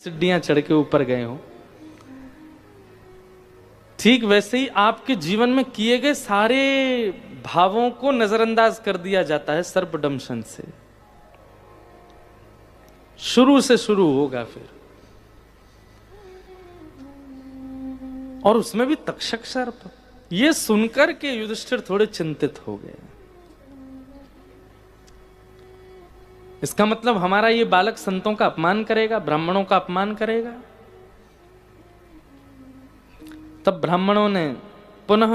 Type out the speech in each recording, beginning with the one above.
सीढ़ियां चढ़ के ऊपर गए हो, ठीक वैसे ही आपके जीवन में किए गए सारे भावों को नजरअंदाज कर दिया जाता है सर्पदंशन से। शुरू से शुरू होगा फिर, और उसमें भी तक्षक सर्प। ये सुनकर के युधिष्ठिर थोड़े चिंतित हो गए। इसका मतलब हमारा ये बालक संतों का अपमान करेगा, ब्राह्मणों का अपमान करेगा। तब ब्राह्मणों ने पुनः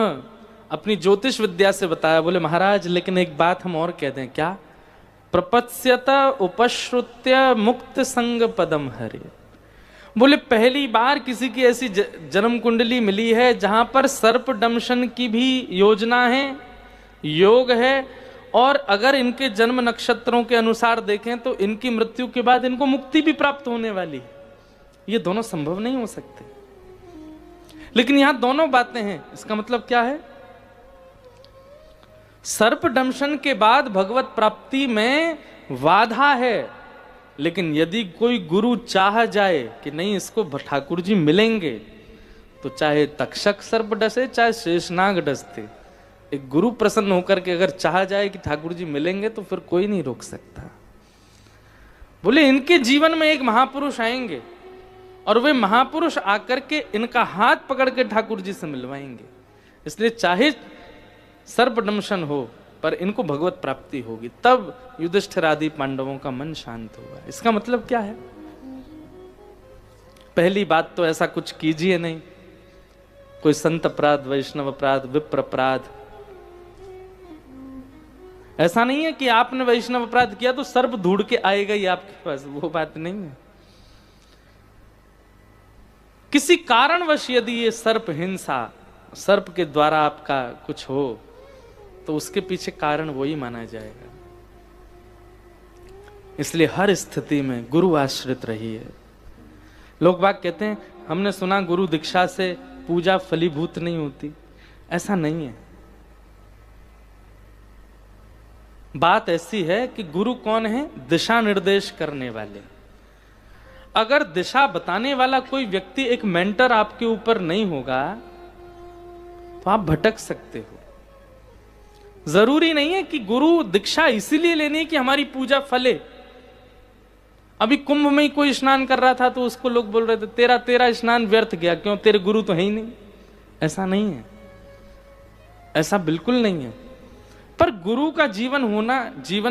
अपनी ज्योतिष विद्या से बताया, बोले महाराज लेकिन एक बात हम और कह दें। क्या? प्रपत्स्यत उपश्रुत्य मुक्त संग पदम हरे। बोले पहली बार किसी की ऐसी जन्म कुंडली मिली है जहां पर सर्पदंशन की भी योजना है, योग है, और अगर इनके जन्म नक्षत्रों के अनुसार देखें तो इनकी मृत्यु के बाद इनको मुक्ति भी प्राप्त होने वाली है। ये दोनों संभव नहीं हो सकते, लेकिन यहां दोनों बातें हैं। इसका मतलब क्या है? सर्पदंशन के बाद भगवत प्राप्ति में बाधा है, लेकिन यदि कोई गुरु चाह जाए कि नहीं इसको ठाकुर जी मिलेंगे, तो चाहे तक्षक सर्प डसे चाहे शेषनाग डसते, एक गुरु प्रसन्न होकर के अगर चाह जाए कि ठाकुर जी मिलेंगे तो फिर कोई नहीं रोक सकता। बोले इनके जीवन में एक महापुरुष आएंगे और वे महापुरुष आकर के इनका हाथ पकड़ के ठाकुर जी से मिलवाएंगे। इसलिए चाहे सर्पदंशन हो पर इनको भगवत प्राप्ति होगी, तब युधिष्ठिर आदि पांडवों का मन शांत होगा। इसका मतलब क्या है? पहली बात तो ऐसा कुछ कीजिए नहीं, कोई संत अपराध, वैष्णव अपराध, विप्र अपराध। ऐसा नहीं है कि आपने वैष्णव अपराध किया तो सर्प ढूंढ के आएगा ही आपके पास, वो बात नहीं है। किसी कारणवश यदि ये सर्प हिंसा, सर्प के द्वारा आपका कुछ हो, तो उसके पीछे कारण वही माना जाएगा। इसलिए हर स्थिति में गुरु आश्रित रहिए। लोग बाग कहते हैं हमने सुना गुरु दीक्षा से पूजा फलीभूत नहीं होती। ऐसा नहीं है। बात ऐसी है कि गुरु कौन है? दिशा निर्देश करने वाले। अगर दिशा बताने वाला कोई व्यक्ति, एक मेंटर आपके ऊपर नहीं होगा तो आप भटक सकते हो। जरूरी नहीं है कि गुरु दीक्षा इसीलिए लेनी है कि हमारी पूजा फले। अभी कुंभ में ही कोई स्नान कर रहा था तो उसको लोग बोल रहे थे तेरा स्नान व्यर्थ गया, क्यों? तेरे गुरु तो है ही नहीं। ऐसा नहीं है, ऐसा बिल्कुल नहीं है। पर गुरु का जीवन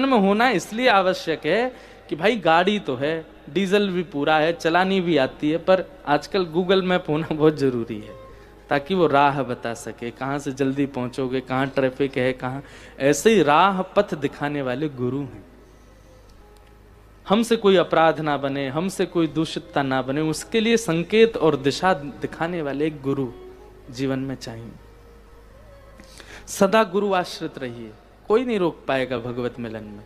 में होना इसलिए आवश्यक है कि भाई गाड़ी तो है, डीजल भी पूरा है, चलानी भी आती है, पर आजकल गूगल मैप होना बहुत जरूरी है ताकि वो राह बता सके, कहां से जल्दी पहुंचोगे, कहां ट्रैफिक है, कहां। ऐसे ही राह पथ दिखाने वाले गुरु हैं। हमसे कोई अपराध ना बने, हमसे कोई दूषितता ना बने, उसके लिए संकेत और दिशा दिखाने वाले एक गुरु जीवन में चाहिए। सदा गुरु आश्रित रहिए, कोई नहीं रोक पाएगा भगवत मिलन में।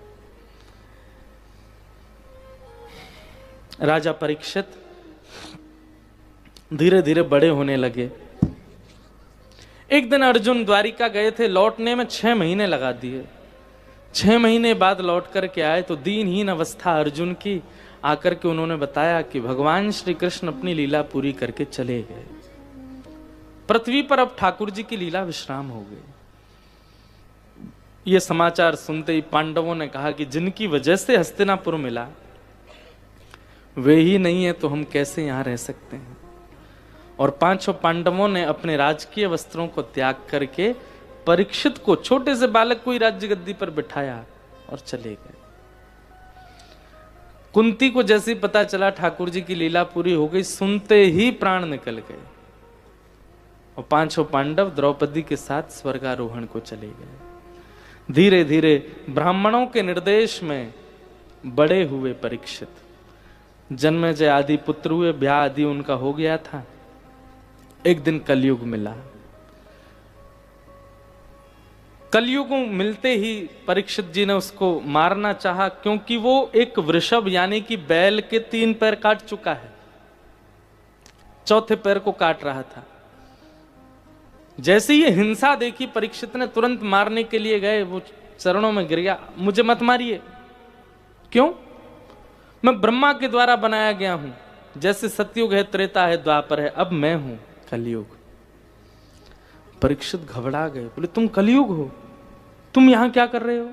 राजा परीक्षित धीरे धीरे बड़े होने लगे। एक दिन अर्जुन द्वारिका गए थे, लौटने में 6 महीने लगा दिए। 6 महीने बाद लौट करके आए तो दीनहीन अवस्था अर्जुन की। आकर के उन्होंने बताया कि भगवान श्री कृष्ण अपनी लीला पूरी करके चले गए। पृथ्वी पर अब ठाकुर जी की लीला विश्राम हो गई। यह समाचार सुनते ही पांडवों ने कहा कि जिनकी वजह से हस्तिनापुर मिला वे ही नहीं है तो हम कैसे यहां रह सकते हैं। और 5 पांडवों ने अपने राजकीय वस्त्रों को त्याग करके परीक्षित को, छोटे से बालक को ही राज्य गद्दी पर बिठाया और चले गए। कुंती को जैसे ही पता चला ठाकुर जी की लीला पूरी हो गई, सुनते ही प्राण निकल गए और 5 पांडव द्रौपदी के साथ स्वर्गारोहण को चले गए। धीरे धीरे ब्राह्मणों के निर्देश में बड़े हुए परीक्षित। जन्मेजय आदि पुत्र हुए, ब्याह आदि उनका हो गया था। एक दिन कलयुग मिला। कलयुग मिलते ही परीक्षित जी ने उसको मारना चाहा, क्योंकि वो एक वृषभ यानी कि बैल के 3 पैर काट चुका है, 4थे पैर को काट रहा था। जैसे ये हिंसा देखी परीक्षित ने तुरंत मारने के लिए गए, वो चरणों में गिर गया, मुझे मत मारिए। क्यों? मैं ब्रह्मा के द्वारा बनाया गया हूं, जैसे सतयुग है, त्रेता है, द्वापर है, अब मैं हूं कलयुग। परीक्षित घबरा गए, बोले तुम कलयुग हो, तुम यहां क्या कर रहे हो?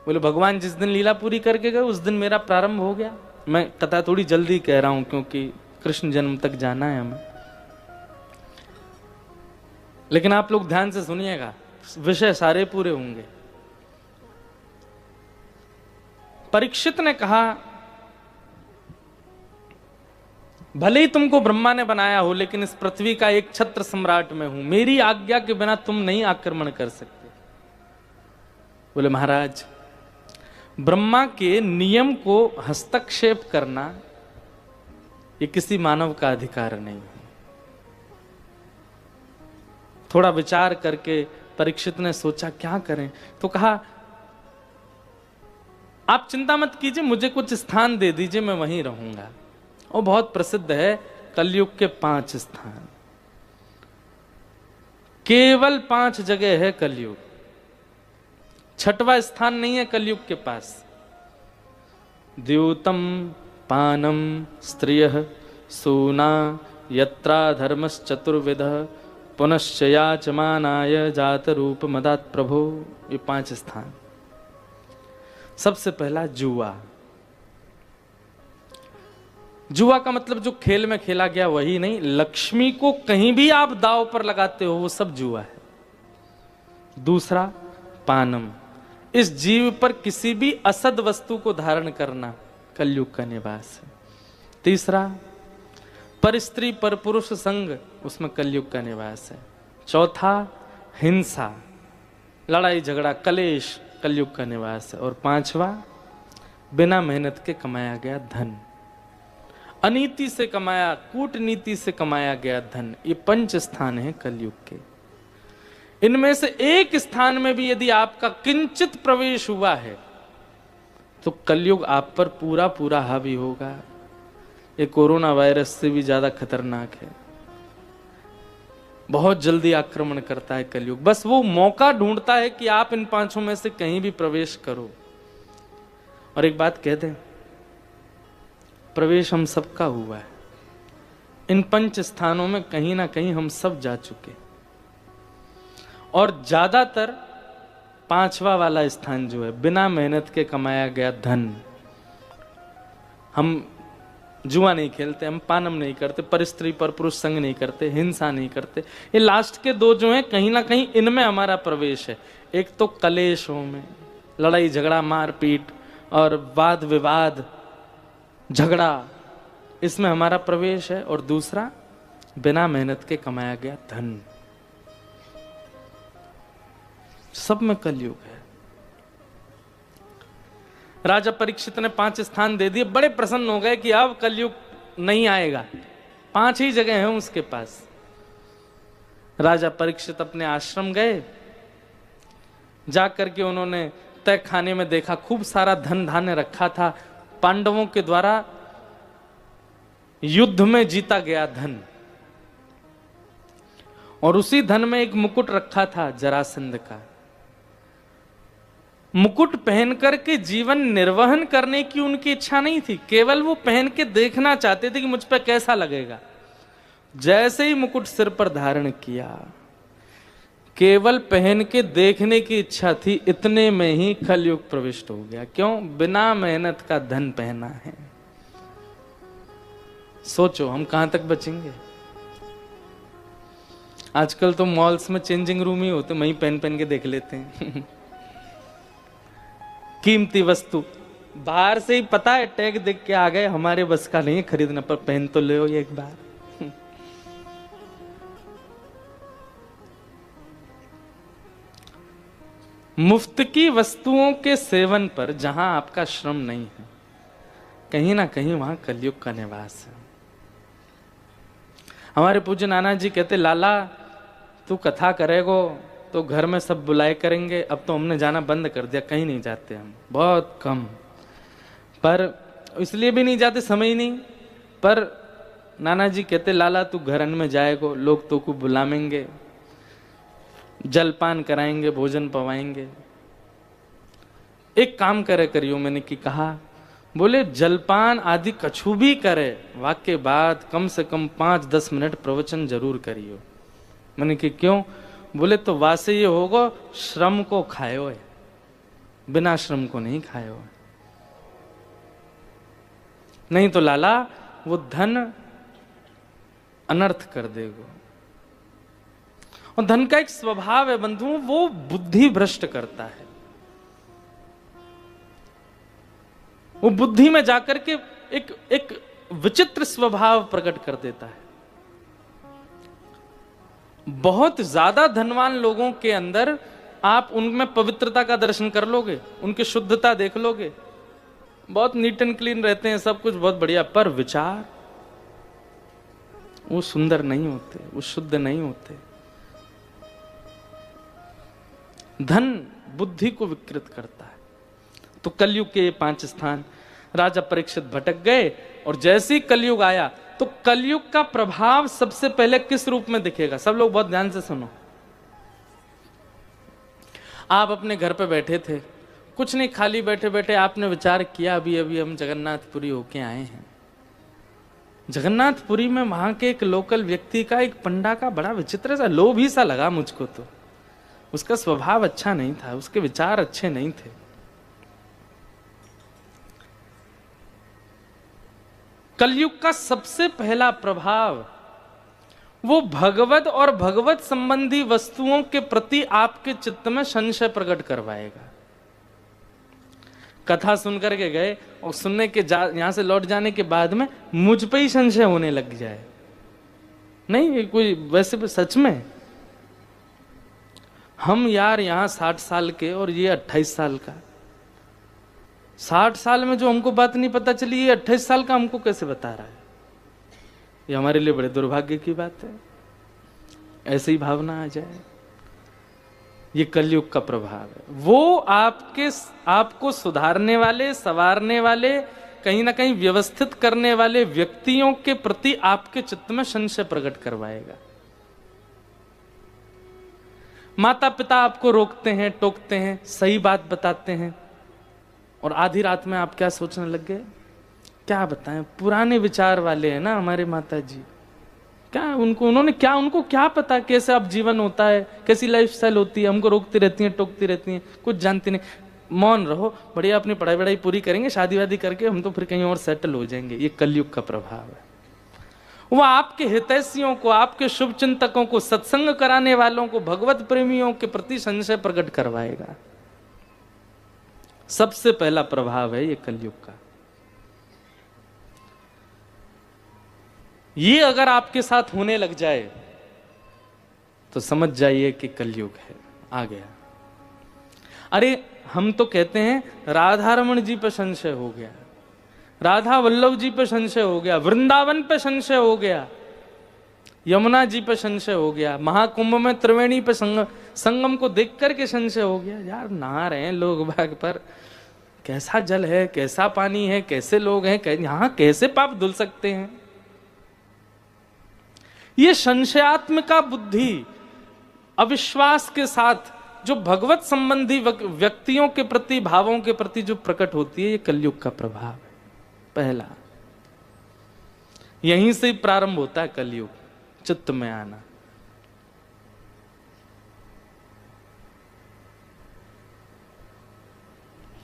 बोले भगवान जिस दिन लीला पूरी करके गए उस दिन मेरा प्रारंभ हो गया। मैं कथा थोड़ी जल्दी कह रहा हूं क्योंकि कृष्ण जन्म तक जाना है हमें, लेकिन आप लोग ध्यान से सुनिएगा, विषय सारे पूरे होंगे। परीक्षित ने कहा भले ही तुमको ब्रह्मा ने बनाया हो, लेकिन इस पृथ्वी का एक छत्र सम्राट मैं हूं, मेरी आज्ञा के बिना तुम नहीं आक्रमण कर सकते। बोले महाराज, ब्रह्मा के नियम को हस्तक्षेप करना ये किसी मानव का अधिकार नहीं है। थोड़ा विचार करके परीक्षित ने सोचा क्या करें, तो कहा आप चिंता मत कीजिए, मुझे कुछ स्थान दे दीजिए, मैं वहीं रहूंगा। और बहुत प्रसिद्ध है कलयुग के 5 स्थान, केवल 5 जगह है कलयुग, 6वां स्थान नहीं है कलयुग के पास। द्यूतम पानम स्त्रियः सूना यत्रा धर्मश्चतुर्विधः पुनश्च याचमानाय जात रूप मदात प्रभो। ये 5 स्थान। सबसे पहला जुआ। जुआ का मतलब जो खेल में खेला गया वही नहीं, लक्ष्मी को कहीं भी आप दांव पर लगाते हो वो सब जुआ है। दूसरा पानम, इस जीव पर किसी भी असद वस्तु को धारण करना कलयुग का निवास है। तीसरा पर स्त्री पर पुरुष संग, उसमें कलयुग का निवास है। चौथा हिंसा, लड़ाई झगड़ा कलेश, कलयुग का निवास है। और 5वां बिना मेहनत के कमाया गया धन, अनीति से कमाया, कूटनीति से कमाया गया धन। ये 5 स्थान हैं कलयुग के। इनमें से एक स्थान में भी यदि आपका किंचित प्रवेश हुआ है तो कलयुग आप पर पूरा पूरा हावी होगा। ये कोरोना वायरस से भी ज्यादा खतरनाक है, बहुत जल्दी आक्रमण करता है कलयुग। बस वो मौका ढूंढता है कि आप इन 5 में से कहीं भी प्रवेश करो। और एक बात कह दें, प्रवेश हम सबका हुआ है। इन 5 स्थानों में कहीं ना कहीं हम सब जा चुके, और ज्यादातर 5वां वाला स्थान जो है बिना मेहनत के कमाया गया धन। हम जुआ नहीं खेलते, हम पानम नहीं करते, पर स्त्री पर पुरुष संग नहीं करते, हिंसा नहीं करते। ये लास्ट के 2 जो हैं कहीं ना कहीं इनमें हमारा प्रवेश है। एक तो कलेशों में, लड़ाई झगड़ा मारपीट और वाद विवाद झगड़ा, इसमें हमारा प्रवेश है। और दूसरा बिना मेहनत के कमाया गया धन, सब में कलयुग है। राजा परीक्षित ने 5 स्थान दे दिए, बड़े प्रसन्न हो गए कि अब कलयुग नहीं आएगा। 5 ही जगह हैं उसके पास। राजा परीक्षित अपने आश्रम गए, जाकर के उन्होंने तय खाने में देखा खूब सारा धन धान्य रखा था, पांडवों के द्वारा युद्ध में जीता गया धन। और उसी धन में एक मुकुट रखा था जरासंध का। मुकुट पहन करके जीवन निर्वहन करने की उनकी इच्छा नहीं थी, केवल वो पहन के देखना चाहते थे कि मुझ पर कैसा लगेगा। जैसे ही मुकुट सिर पर धारण किया, केवल पहन के देखने की इच्छा थी, इतने में ही कलयुग प्रविष्ट हो गया। क्यों? बिना मेहनत का धन पहना है। सोचो हम कहां तक बचेंगे। आजकल तो मॉल्स में चेंजिंग रूम ही होते, वहीं पहन पहन के देख लेते हैं। कीमती वस्तु बाहर से ही पता है, टैग देख के आ गए, हमारे बस का नहीं खरीदना, पर पहन तो ले ये एक बार। मुफ्त की वस्तुओं के सेवन पर जहां आपका श्रम नहीं है, कहीं ना कहीं वहां कलयुग का निवास है। हमारे पूज्य नाना जी कहते, लाला तू कथा करेगो तो घर में सब बुलाए करेंगे। अब तो हमने जाना बंद कर दिया, कहीं नहीं जाते हम, बहुत कम। पर इसलिए भी नहीं जाते, समय ही नहीं। पर नाना जी कहते, लाला तू घरन में जाएगो, लोग तो को बुलाएंगे, जलपान कराएंगे, भोजन पवाएंगे। एक काम करे करियो, मैंने कि कहा बोले जलपान आदि कछु भी करे, वाक्य बाद कम से कम 5-10 मिनट प्रवचन जरूर करियो। मैंने कि क्यों? बोले तो वासे ये होगा श्रम को खायो है, बिना श्रम को नहीं खायो है। नहीं तो लाला वो धन अनर्थ कर देगा। और धन का एक स्वभाव है बंधुओं, वो बुद्धि भ्रष्ट करता है। वो बुद्धि में जाकर के एक विचित्र स्वभाव प्रकट कर देता है। बहुत ज्यादा धनवान लोगों के अंदर आप उनमें पवित्रता का दर्शन कर लोगे, उनकी शुद्धता देख लोगे, बहुत नीट एंड क्लीन रहते हैं, सब कुछ बहुत बढ़िया, पर विचार वो सुंदर नहीं होते, वो शुद्ध नहीं होते। धन बुद्धि को विकृत करता है। तो कलयुग के 5 स्थान, राजा परीक्षित भटक गए, और जैसे ही कलयुग आया तो कलयुग का प्रभाव सबसे पहले किस रूप में दिखेगा? सब लोग बहुत ध्यान से सुनो। आप अपने घर पे बैठे थे, कुछ नहीं, खाली बैठे बैठे आपने विचार किया, अभी अभी हम जगन्नाथपुरी होके आए हैं। जगन्नाथपुरी में वहां के एक लोकल व्यक्ति का, एक पंडा का बड़ा विचित्र सा लोभ ही सा लगा मुझको। तो उसका स्वभाव अच्छा नहीं था, उसके विचार अच्छे नहीं थे। कलयुग का सबसे पहला प्रभाव वो भगवत और भगवत संबंधी वस्तुओं के प्रति आपके चित्त में संशय प्रकट करवाएगा। कथा सुनकर के गए और सुनने के यहां से लौट जाने के बाद में मुझ पे ही संशय होने लग जाए। नहीं, कोई वैसे भी सच में हम यार यहाँ 60 साल के और ये 28 साल का, 60 साल में जो हमको बात नहीं पता चली, ये 28 साल का हमको कैसे बता रहा है? ये हमारे लिए बड़े दुर्भाग्य की बात है। ऐसे ही भावना आ जाए। ये कलयुग का प्रभाव है। वो आपको सुधारने वाले, संवारने वाले, कहीं ना कहीं व्यवस्थित करने वाले व्यक्तियों के प्रति आपके चित्त में संशय प्रकट करवाएगा। माता पिता आपको रोकते हैं, टोकते हैं, सही बात बताते हैं, और आधी रात में आप क्या सोचने लग गए? क्या बताएं, पुराने विचार वाले हैं ना हमारे माता जी, क्या उनको क्या पता कैसे अब जीवन होता है, कैसी लाइफस्टाइल होती है। हमको रोकती रहती हैं, टोकती रहती हैं, कुछ जानती नहीं। मौन रहो, बढ़िया अपनी पढ़ाई पूरी करेंगे, शादी वादी करके हम तो फिर कहीं और सेटल हो जाएंगे। ये कलयुग का प्रभाव है। वो आपके हितैषियों को, आपके शुभ चिंतकों को, सत्संग कराने वालों को, भगवत प्रेमियों के प्रति संशय प्रकट करवाएगा। सबसे पहला प्रभाव है ये कलयुग का। ये अगर आपके साथ होने लग जाए तो समझ जाइए कि कलयुग है, आ गया। अरे हम तो कहते हैं राधा रमण जी पे संशय हो गया, राधा वल्लभ जी पे संशय हो गया, वृंदावन पे संशय हो गया, यमुना जी पे संशय हो गया, महाकुंभ में त्रिवेणी पे संगम को देख करके संशय हो गया। यार नहा रहे हैं लोग बाग पर, कैसा जल है, कैसा पानी है, कैसे लोग हैं, यहां कैसे पाप धुल सकते हैं? ये संशयात्मिका बुद्धि अविश्वास के साथ जो भगवत संबंधी व्यक्तियों के प्रति, भावों के प्रति जो प्रकट होती है, ये कलयुग का प्रभाव है पहला। यहीं से ही प्रारंभ होता है कलयुग, चित्त में आना।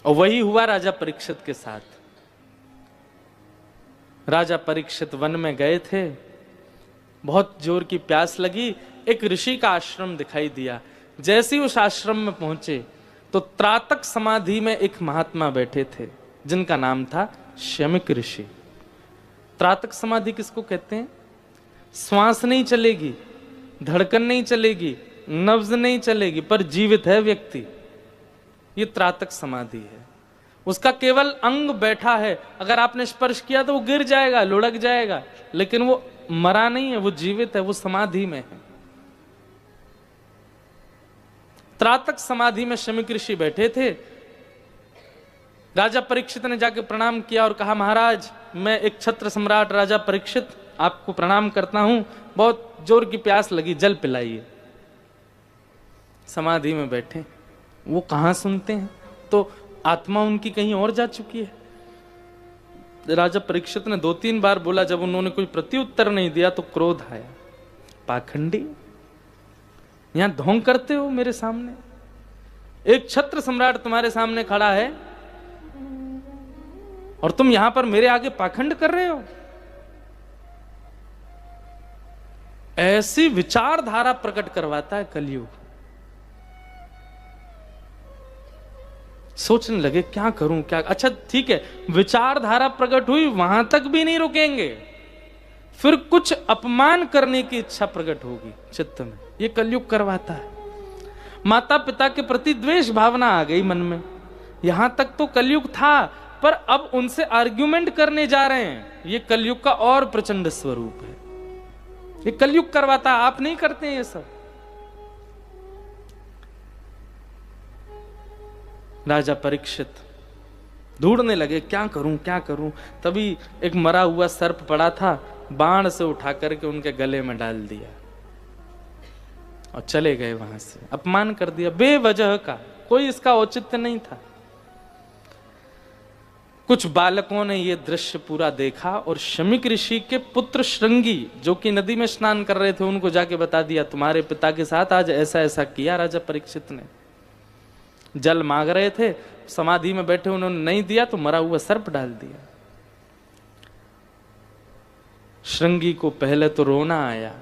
और वही हुआ राजा परीक्षित के साथ। राजा परीक्षित वन में गए थे, बहुत जोर की प्यास लगी, एक ऋषि का आश्रम दिखाई दिया। जैसे ही उस आश्रम में पहुंचे तो त्रातक समाधि में एक महात्मा बैठे थे जिनका नाम था शमिक ऋषि। त्रातक समाधि किसको कहते हैं? श्वास नहीं चलेगी, धड़कन नहीं चलेगी, नब्ज नहीं चलेगी, पर जीवित है व्यक्ति, ये त्रातक समाधि है। उसका केवल अंग बैठा है, अगर आपने स्पर्श किया तो वो गिर जाएगा, लुढ़क जाएगा, लेकिन वो मरा नहीं है, वो जीवित है, वो समाधि में है। त्रातक समाधि में शमिक ऋषि बैठे थे। राजा परीक्षित ने जाके प्रणाम किया और कहा, महाराज मैं एक छत्र सम्राट राजा परीक्षित आपको प्रणाम करता हूं, बहुत जोर की प्यास लगी, जल पिलाइए। समाधि में बैठे, वो कहां सुनते हैं, तो आत्मा उनकी कहीं और जा चुकी है। राजा परीक्षित ने 2-3 बार बोला, जब उन्होंने कोई प्रत्युत्तर नहीं दिया तो क्रोध आया। पाखंडी, यहां ढोंग करते हो मेरे सामने, एक छत्र सम्राट तुम्हारे सामने खड़ा है और तुम यहां पर मेरे आगे पाखंड कर रहे हो। ऐसी विचारधारा प्रकट करवाता है कलयुग। सोचने लगे क्या करूं क्या। अच्छा ठीक है, विचारधारा प्रकट हुई, वहां तक भी नहीं रुकेंगे, फिर कुछ अपमान करने की इच्छा प्रकट होगी चित्त में। ये कलयुग करवाता है। माता पिता के प्रति द्वेष भावना आ गई मन में। यहां तक तो कलयुग था, पर अब उनसे आर्ग्यूमेंट करने जा रहे हैं। ये कलयुग का और प्रचंड स्वरूप है। ये कलयुग करवाता है, आप नहीं करते हैं ये सब। राजा परीक्षित ढूंढने लगे क्या करूं क्या करूं। तभी एक मरा हुआ सर्प पड़ा था, बाण से उठा करके उनके गले में डाल दिया और चले गए वहां से। अपमान कर दिया बेवजह का, कोई इसका औचित्य नहीं था। कुछ बालकों ने यह दृश्य पूरा देखा और शमीक ऋषि के पुत्र श्रृंगी, जो कि नदी में स्नान कर रहे थे, उनको जाके बता दिया तुम्हारे पिता के साथ आज ऐसा ऐसा किया राजा परीक्षित ने। जल मांग रहे थे, समाधि में बैठे, उन्होंने नहीं दिया तो मरा हुआ सर्प डाल दिया। श्रृंगी को पहले तो रोना आया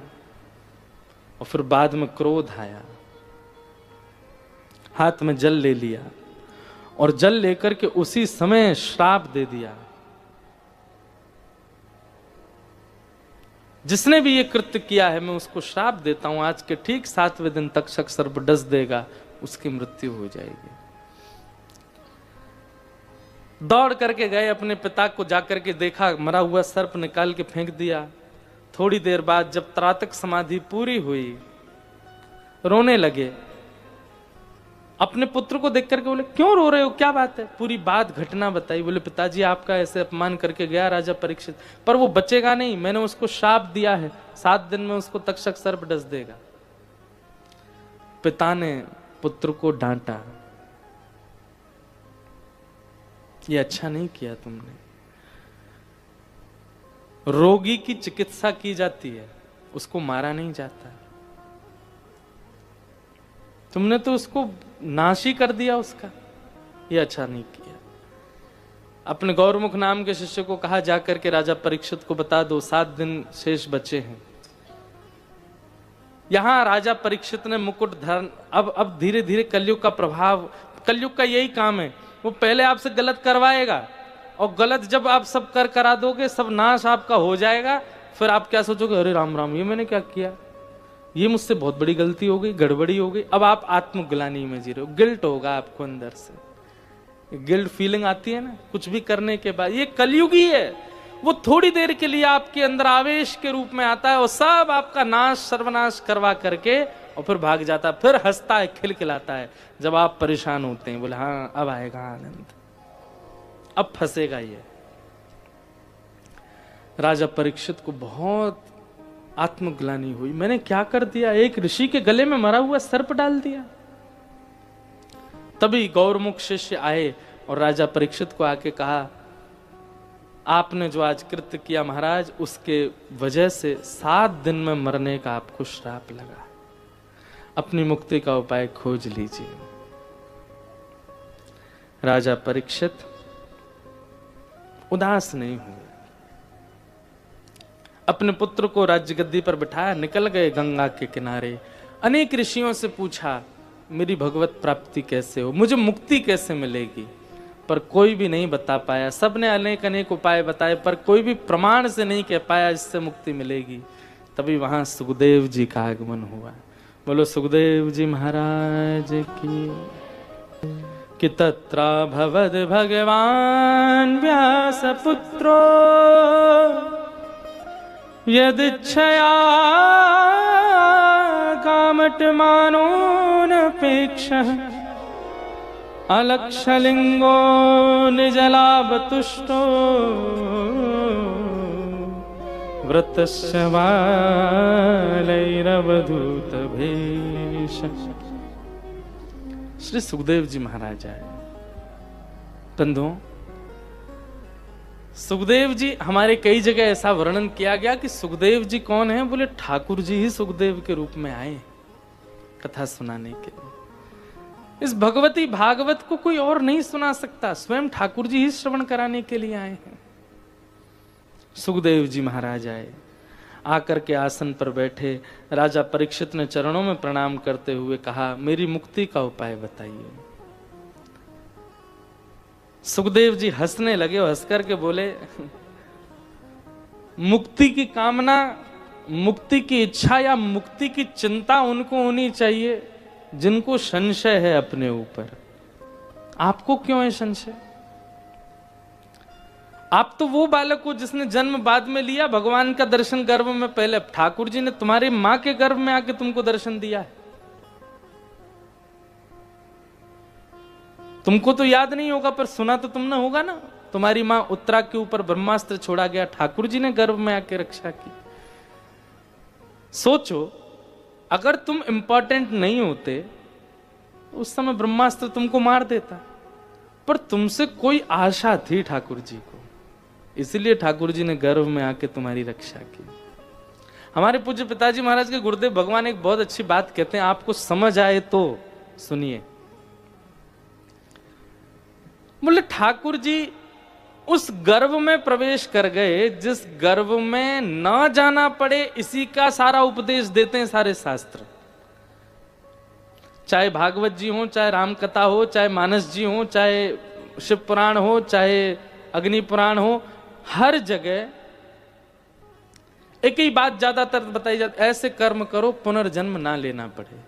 और फिर बाद में क्रोध आया। हाथ में जल ले लिया और जल लेकर के उसी समय श्राप दे दिया। जिसने भी ये कृत्य किया है मैं उसको श्राप देता हूं, आज के ठीक 7वें दिन तक्षक सर्प डस देगा, उसकी मृत्यु हो जाएगी। दौड़ करके गए, अपने पिता को जाकर के देखा, मरा हुआ सर्प निकाल के फेंक दिया। थोड़ी देर बाद जब त्रातक समाधि पूरी हुई, रोने लगे। अपने पुत्र को देख करके बोले क्यों रो रहे हो, क्या बात है। पूरी बात घटना बताई। बोले पिताजी आपका ऐसे अपमान करके गया राजा परीक्षित, पर वो बचेगा नहीं, मैंने उसको शाप दिया है, 7 दिन में उसको तक्षक सर्प डस देगा। पिता ने पुत्र को डांटा, ये अच्छा नहीं किया तुमने। रोगी की चिकित्सा की जाती है, उसको मारा नहीं जाता। तुमने तो उसको नाश ही कर दिया उसका, ये अच्छा नहीं किया। अपने गौरमुख नाम के शिष्य को कहा जाकर के राजा परीक्षित को बता दो 7 दिन शेष बचे हैं। यहां राजा परीक्षित ने मुकुट धर, अब धीरे धीरे कलयुग का प्रभाव, कलयुग का यही काम है, वो पहले आपसे गलत करवाएगा और गलत जब आप सब करा दोगे, सब नाश आपका हो जाएगा, फिर आप क्या सोचोगे, अरे राम राम ये मैंने क्या किया, ये मुझसे बहुत बड़ी गलती हो गई, गड़बड़ी हो गई। अब आप आत्मग्लानि में जी रहे हो, गिल्ट होगा आपको अंदर से, गिल्ट फीलिंग आती है ना कुछ भी करने के बाद। ये कलयुगी है, वो थोड़ी देर के लिए आपके अंदर आवेश के रूप में आता है और सब आपका नाश सर्वनाश करवा करके और फिर भाग जाता है, फिर हंसता है, खिलखिलाता है जब आप परेशान होते हैं। बोले हाँ अब आएगा आनंद, अब फंसेगा ये। राजा परीक्षित को बहुत आत्मग्लानि हुई, मैंने क्या कर दिया, एक ऋषि के गले में मरा हुआ सर्प डाल दिया। तभी गौरमुख शिष्य आए और राजा परीक्षित को आके कहा आपने जो आज कृत्य किया महाराज, उसके वजह से 7 दिन में मरने का आपको श्राप लगा, अपनी मुक्ति का उपाय खोज लीजिए। राजा परीक्षित उदास नहीं हुए, अपने पुत्र को राज्य गद्दी पर बिठाया, निकल गए गंगा के किनारे। अनेक ऋषियों से पूछा मेरी भगवत प्राप्ति कैसे हो, मुझे मुक्ति कैसे मिलेगी, पर कोई भी नहीं बता पाया। सबने अनेक अनेक उपाय बताए, पर कोई भी प्रमाण से नहीं कह पाया इससे मुक्ति मिलेगी। तभी वहां सुखदेव जी का आगमन हुआ। बोलो सुखदेव जी महाराज की। कि तत्रा भवद भगवान व्यास पुत्रो यदिच्छया कामटमानोऽनपेक्षः अलक्षलिंगो निजलाभतुष्टो वृतस्य बालैरवधूतभेष। श्री सुखदेव जी महाराज आए। बंधुओं, सुखदेव जी, हमारे कई जगह ऐसा वर्णन किया गया कि सुखदेव जी कौन है, बोले ठाकुर जी ही सुखदेव के रूप में आए कथा सुनाने के लिए। इस भगवती भागवत को कोई और नहीं सुना सकता, स्वयं ठाकुर जी ही श्रवण कराने के लिए आए हैं। सुखदेव जी महाराज आए, आकर के आसन पर बैठे। राजा परीक्षित ने चरणों में प्रणाम करते हुए कहा, मेरी मुक्ति का उपाय बताइए। सुखदेव जी हंसने लगे और हंस करके बोले, मुक्ति की कामना, मुक्ति की इच्छा या मुक्ति की चिंता उनको होनी चाहिए जिनको संशय है अपने ऊपर। आपको क्यों है संशय? आप तो वो बालक हो जिसने जन्म बाद में लिया, भगवान का दर्शन गर्भ में पहले। ठाकुर जी ने तुम्हारी मां के गर्भ में आके तुमको दर्शन दिया है। तुमको तो याद नहीं होगा, पर सुना तो तुमने होगा ना। तुम्हारी मां उत्तरा के ऊपर ब्रह्मास्त्र छोड़ा गया, ठाकुर जी ने गर्भ में आके रक्षा की। सोचो, अगर तुम इंपॉर्टेंट नहीं होते उस समय ब्रह्मास्त्र तुमको मार देता, पर तुमसे कोई आशा थी ठाकुर जी को, इसलिए ठाकुर जी ने गर्भ में आके तुम्हारी रक्षा की। हमारे पूज्य पिताजी महाराज के गुरुदेव भगवान एक बहुत अच्छी बात कहते हैं, आपको समझ आए तो सुनिए। बोले ठाकुर जी उस गर्भ में प्रवेश कर गए जिस गर्भ में न जाना पड़े, इसी का सारा उपदेश देते हैं सारे शास्त्र। चाहे भागवत जी हो, चाहे राम कथा हो, चाहे मानस जी हो, चाहे शिव पुराण हो, चाहे अग्नि पुराण हो, हर जगह एक ही बात ज्यादातर बताई जाती, ऐसे कर्म करो पुनर्जन्म ना लेना पड़े,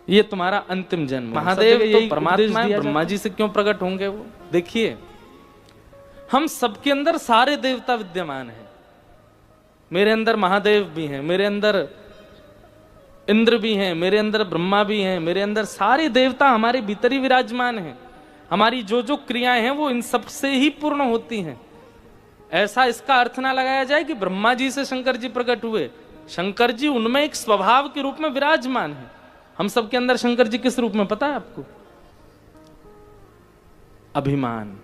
ये तुम्हारा अंतिम जन्म। महादेव तो परमात्मा है, ब्रह्मा जी से क्यों प्रकट होंगे वो? देखिए, हम सबके अंदर सारे देवता विद्यमान हैं। मेरे अंदर महादेव भी हैं, मेरे अंदर इंद्र भी हैं, मेरे अंदर ब्रह्मा भी हैं, मेरे अंदर सारे देवता हमारे भीतर ही विराजमान हैं। हमारी जो जो क्रियाएं हैं वो इन सब से ही पूर्ण होती हैं। ऐसा इसका अर्थ ना लगाया जाए कि ब्रह्मा जी से शंकर जी प्रकट हुए। शंकर जी उनमें एक स्वभाव के रूप में विराजमान है। हम सबके अंदर शंकर जी किस रूप में पता है आपको? अभिमान।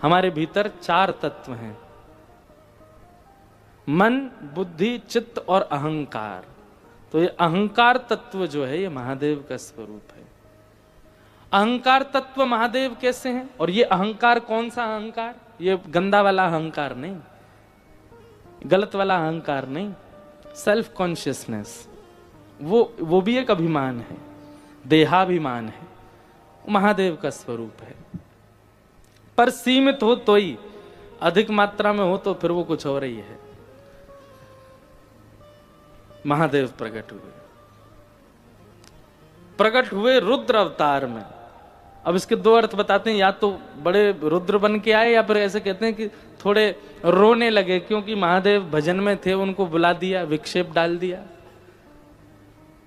हमारे भीतर 4 तत्व हैं, मन, बुद्धि, चित्त और अहंकार। तो ये अहंकार तत्व जो है ये महादेव का स्वरूप है। अहंकार तत्व महादेव कैसे हैं? और ये अहंकार कौन सा अहंकार? ये गंदा वाला अहंकार नहीं, गलत वाला अहंकार नहीं, सेल्फ कॉन्शियसनेस, वो भी एक अभिमान है, देहाभिमान है, महादेव का स्वरूप है। पर सीमित हो तो ही, अधिक मात्रा में हो तो फिर वो कुछ और ही है। महादेव प्रकट हुए रुद्र अवतार में। अब इसके 2 अर्थ बताते हैं, या तो बड़े रुद्र बन के आए, या फिर ऐसे कहते हैं कि थोड़े रोने लगे क्योंकि महादेव भजन में थे, उनको बुला दिया, विक्षेप डाल दिया।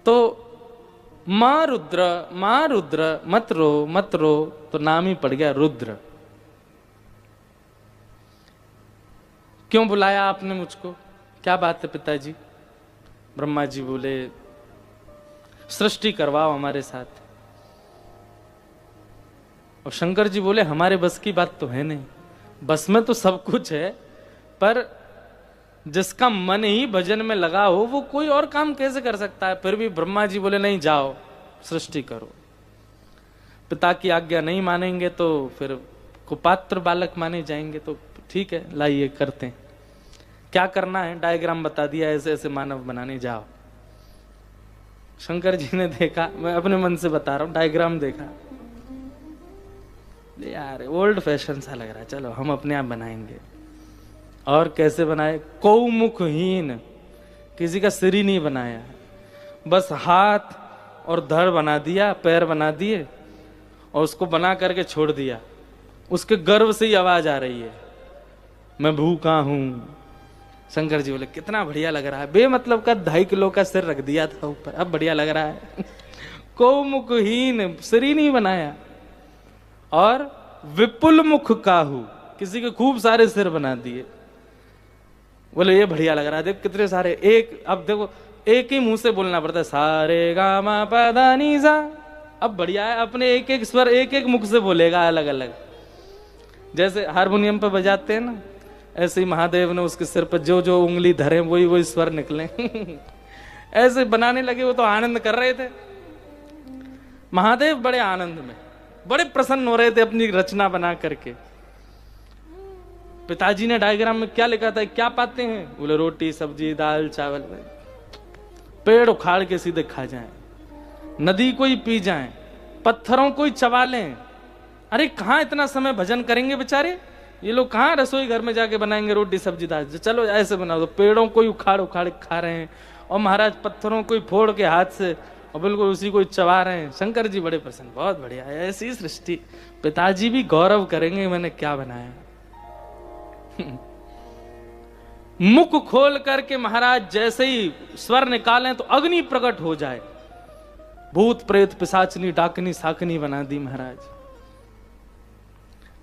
तो मां रुद्र मत रो, तो नाम ही पड़ गया रुद्र। क्यों बुलाया आपने मुझको? क्या बात है पिताजी? ब्रह्मा जी बोले, सृष्टि करवाओ हमारे साथ। और शंकर जी बोले, हमारे बस की बात तो है नहीं। बस में तो सब कुछ है, पर जिसका मन ही भजन में लगा हो वो कोई और काम कैसे कर सकता है? फिर भी ब्रह्मा जी बोले, नहीं, जाओ सृष्टि करो। पिता की आज्ञा नहीं मानेंगे तो फिर कुपात्र बालक माने जाएंगे। तो ठीक है, लाइए करते हैं। क्या करना है? डायग्राम बता दिया, ऐसे ऐसे मानव बनाने जाओ। शंकर जी ने देखा, मैं अपने मन से बता रहा हूं, डायग्राम देखा, यार ओल्ड फैशन सा लग रहा है, चलो हम अपने आप बनाएंगे। और कैसे बनाए? कौमुखहीन, किसी का सिर ही नहीं बनाया, बस हाथ और धड़ बना दिया, पैर बना दिए और उसको बना करके छोड़ दिया। उसके गर्भ से ही आवाज आ रही है, मैं भूखा हूं। शंकर जी बोले, कितना बढ़िया लग रहा है। बेमतलब का 2.5 किलो का सिर रख दिया था ऊपर, अब बढ़िया लग रहा है। कौमुखहीन, सिर ही नहीं बनाया। और विपुल मुख काहू, किसी के खूब सारे सिर बना दिए। बोले ये बढ़िया लग रहा है, देख कितने सारे। एक, अब देखो एक ही मुंह से बोलना पड़ता है, सारे गा मा पा धा नी सा। अब बढ़िया है, अपने एक एक स्वर एक एक मुख से बोलेगा अलग अलग। जैसे हारमोनियम पे बजाते हैं ना, ऐसे ही महादेव ने उसके सिर पर जो जो उंगली धरे वही वही स्वर निकले। ऐसे बनाने लगे, वो तो आनंद कर रहे थे। महादेव बड़े आनंद में, बड़े प्रसन्न हो रहे थे अपनी रचना बना करके। पिताजी ने डायग्राम में क्या लिखा था, क्या पाते हैं? बोले रोटी सब्जी दाल चावल। पेड़ उखाड़ के सीधे खा जाएं, नदी को ही पी जाएं, पत्थरों को ही चबा लें। अरे कहां इतना समय भजन करेंगे बेचारे ये लोग, कहां रसोई घर में जाके बनाएंगे रोटी सब्जी दाल? चलो ऐसे बना दो। पेड़ों को ही उखाड़ उखाड़ खा रहे हैं, और महाराज पत्थरों को ही फोड़ के हाथ से और बिल्कुल उसी को ही चबा रहे हैं। शंकर जी बड़े प्रसन्न, बहुत बढ़िया है ऐसी सृष्टि। पिताजी भी गौरव करेंगे मैंने क्या बनाया। मुख खोल करके महाराज जैसे ही स्वर निकालें तो अग्नि प्रकट हो जाए। भूत प्रेत पिशाचनी डाकनी साकनी बना दी महाराज।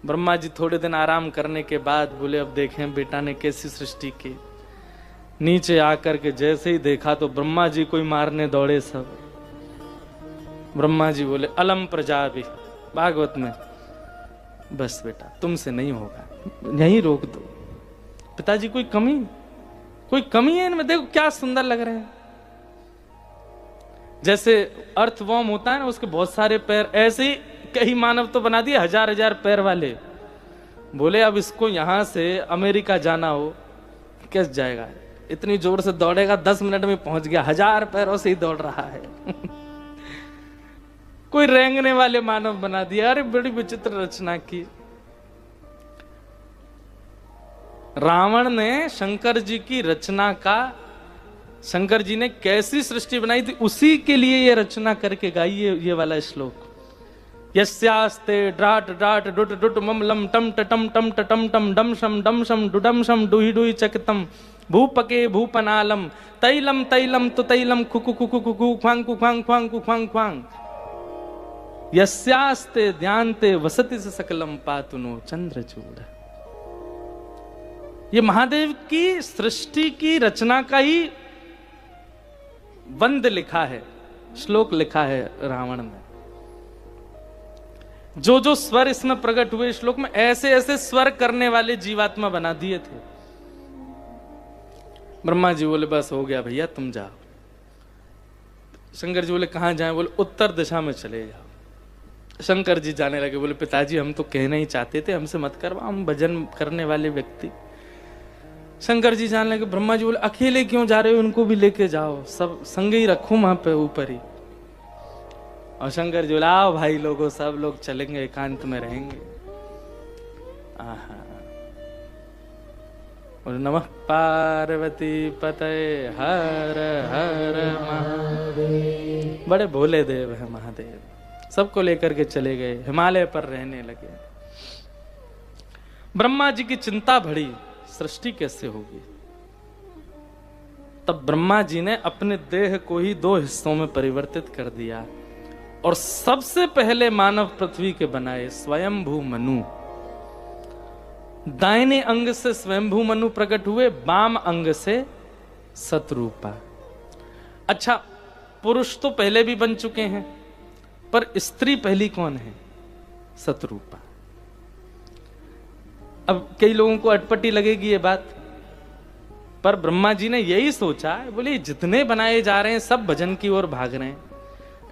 ब्रह्मा जी थोड़े दिन आराम करने के बाद बोले अब देखें बेटा ने कैसी सृष्टि की। नीचे आकर के जैसे ही देखा तो ब्रह्मा जी को ही मारने दौड़े सब। ब्रह्मा जी बोले अलम प्रजा भी भागवत में, बस बेटा तुमसे नहीं होगा, यहीं रोक दो। पिताजी कोई कमी है इनमें? देखो क्या सुंदर लग रहे हैं। जैसे अर्थवॉर्म होता है ना, उसके बहुत सारे पैर, ऐसे ही कई मानव तो बना दिए हजार हजार पैर वाले। बोले अब इसको यहां से अमेरिका जाना हो कैसे जाएगा? इतनी जोर से दौड़ेगा 10 मिनट में पहुंच गया, 1000 पैरों से ही दौड़ रहा है। कोई रेंगने वाले मानव बना दिया। अरे बड़ी विचित्र रचना की। रावण ने शंकर जी की रचना का, शंकर जी ने कैसी सृष्टि बनाई थी उसी के लिए ये रचना करके गाई ये वाला श्लोक। यस्यास्ते ड्राट ड्राट डुट डुट मम लम टम टम टम टम टम डम शम डुडम शम डुही डुही चकतम भूपके भूपनालम तैलम तैलम तो तैलम खुकु खुकु खुकु ख्वांग खुख्वांग ख्वांग खुख्वांग ख्वांग यस्यास्ते ध्यानते वसति से सकलम पातुनो चंद्रचूड़। ये महादेव की सृष्टि की रचना का ही वंद लिखा है, श्लोक लिखा है रावण ने। जो जो स्वर इसमें प्रकट हुए श्लोक में, ऐसे ऐसे स्वर करने वाले जीवात्मा बना दिए थे। ब्रह्मा जी बोले बस हो गया भैया तुम जाओ। शंकर जी बोले कहां जाएं? बोले उत्तर दिशा में चले जाओ। शंकर जी जाने लगे। बोले पिताजी हम तो कहना ही चाहते थे, हमसे मत करवा, हम भजन करने वाले व्यक्ति। शंकर जी जाने लगे। ब्रह्मा जी बोले अकेले क्यों जा रहे हो, उनको भी लेके जाओ, सब संगे ही रखो वहां पे ऊपर ही। और शंकर जी बोले आओ भाई लोगों, सब लोग चलेंगे, एकांत में रहेंगे। और नमः पार्वती पतये हर हर महादेव। बड़े भोले देव है महादेव। सबको लेकर के चले गए, हिमालय पर रहने लगे। ब्रह्मा जी की चिंता बढ़ी, सृष्टि कैसे होगी। तब ब्रह्मा जी ने अपने देह को ही 2 हिस्सों में परिवर्तित कर दिया और सबसे पहले मानव पृथ्वी के बनाए स्वयंभू मनु। दाहिने अंग से स्वयंभू मनु प्रकट हुए, बाम अंग से सतरूपा। अच्छा, पुरुष तो पहले भी बन चुके हैं, पर स्त्री पहली कौन है? सतरूपा। अब कई लोगों को अटपटी लगेगी ये बात, पर ब्रह्मा जी ने यही सोचा, बोले जितने बनाए जा रहे हैं सब भजन की ओर भाग रहे हैं,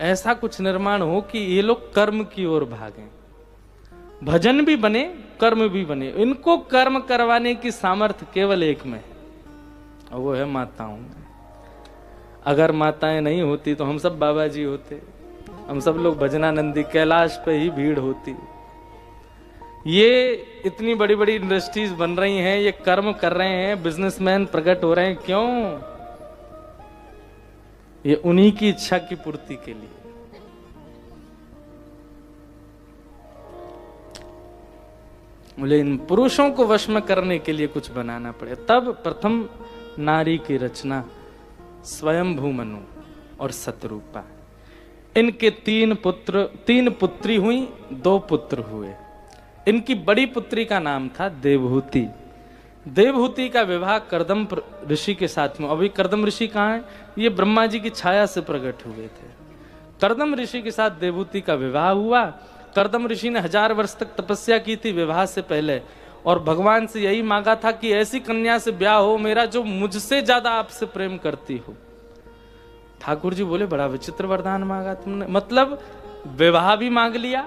ऐसा कुछ निर्माण हो कि ये लोग कर्म की ओर भागें। भजन भी बने, कर्म भी बने। इनको कर्म करवाने की सामर्थ्य केवल एक में है, और वो है माताओं में। अगर माताएं नहीं होती तो हम सब बाबा जी होते, हम सब लोग भजनानंदी, कैलाश पे ही भीड़ होती। ये इतनी बड़ी बड़ी इंडस्ट्रीज बन रही हैं, ये कर्म कर रहे हैं, बिजनेसमैन प्रकट हो रहे हैं, क्यों? ये उन्हीं की इच्छा की पूर्ति के लिए। मुझे इन पुरुषों को वश में करने के लिए कुछ बनाना पड़े। तब प्रथम नारी की रचना स्वयंभू मनु और सतरूपा। इनके 3 पुत्री हुई, 2 पुत्र हुए। इनकी बड़ी पुत्री का नाम था देवहूति। देवहूति का विवाह कर्दम ऋषि के साथ में। अभी कर्दम ऋषि कहाँ है? ये ब्रह्मा जी की छाया से प्रकट हुए थे। कर्दम ऋषि के साथ देवहूति का विवाह हुआ करदम ऋषि ने 1000 वर्ष तक तपस्या की थी विवाह से पहले, और भगवान से यही मांगा था कि ऐसी कन्या से ब्याह हो मेरा जो मुझसे ज्यादा आपसे प्रेम करती हो। ठाकुर जी बोले बड़ा विचित्र वरदान मांगा तुमने, मतलब विवाह भी मांग लिया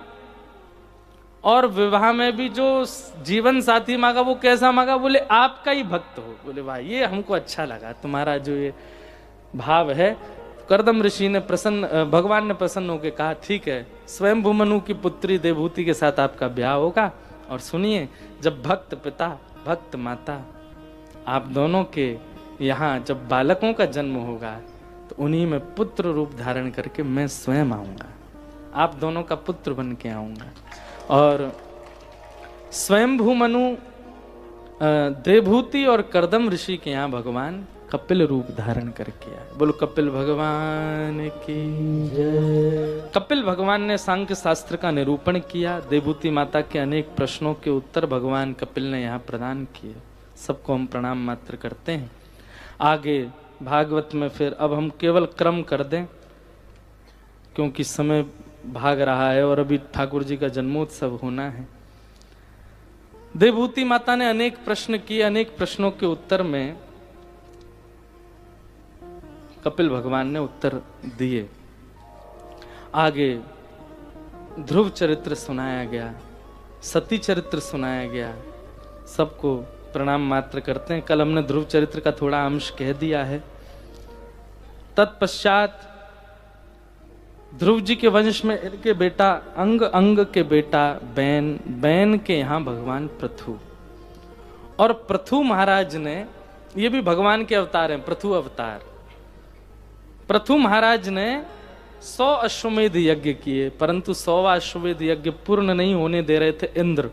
और विवाह में भी जो जीवन साथी मांगा वो कैसा मांगा, बोले आपका ही भक्त हो। बोले भाई ये हमको अच्छा लगा तुम्हारा जो ये भाव है। करदम ऋषि ने भगवान ने प्रसन्न होकर कहा ठीक है, स्वयंभू मनु की पुत्री देवहूति के साथ आपका ब्याह होगा। और सुनिए, जब भक्त पिता भक्त माता आप दोनों के यहाँ जब बालकों का जन्म होगा तो उन्हीं में पुत्र रूप धारण करके मैं स्वयं आऊंगा, आप दोनों का पुत्र बन के आऊंगा। और स्वयंभू मनु देवहूति और करदम ऋषि के यहाँ भगवान कपिल रूप धारण करके आए। बोलो कपिल भगवान की जय। कपिल भगवान ने सांख्य शास्त्र का निरूपण किया, देवहूति माता के अनेक प्रश्नों के उत्तर भगवान कपिल ने यहाँ प्रदान किए। सबको हम प्रणाम मात्र करते हैं। आगे भागवत में फिर अब हम केवल क्रम कर दें क्योंकि समय भाग रहा है और अभी ठाकुर जी का जन्मोत्सव होना है। देवहूति माता ने अनेक प्रश्न किए, अनेक प्रश्नों के उत्तर में कपिल भगवान ने उत्तर दिए। आगे ध्रुव चरित्र सुनाया गया, सती चरित्र सुनाया गया। सबको प्रणाम मात्र करते हैं। कल हमने ध्रुव चरित्र का थोड़ा अंश कह दिया है। तत्पश्चात ध्रुव जी के वंश में इनके बेटा अंग, अंग के बेटा बैन, बैन के यहाँ भगवान पृथु, और पृथु महाराज ने, ये भी भगवान के अवतार हैं, पृथु अवतार। पृथु महाराज ने 100 अश्वमेध यज्ञ किए, परंतु 100वां अश्वमेध यज्ञ पूर्ण नहीं होने दे रहे थे इंद्र।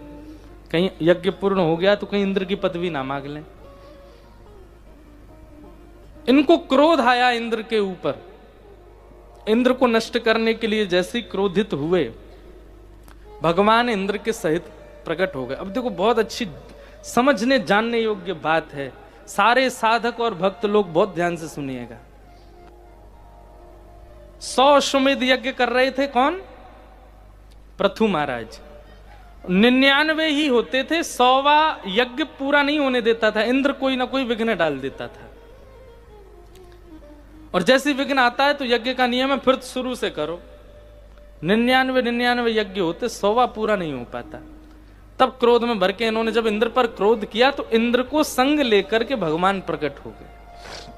कहीं यज्ञ पूर्ण हो गया तो कहीं इंद्र की पदवी ना मांग लें। इनको क्रोध आया इंद्र के ऊपर। इंद्र को नष्ट करने के लिए जैसे क्रोधित हुए, भगवान इंद्र के सहित प्रकट हो गए। अब देखो बहुत अच्छी समझने जानने योग्य बात है, सारे साधक और भक्त लोग बहुत ध्यान से सुनिएगा। 100 अश्वमेध यज्ञ कर रहे थे कौन? पृथु महाराज। 99 ही होते थे, 100वां यज्ञ पूरा नहीं होने देता था इंद्र, कोई ना कोई विघ्न डाल देता था। और जैसे विघ्न आता है तो यज्ञ का नियम है फिर शुरू से करो। 99 यज्ञ होते, 100वां पूरा नहीं हो पाता। तब क्रोध में भर के इन्होंने जब इंद्र पर क्रोध किया तो इंद्र को संग लेकर के भगवान प्रकट हो गए।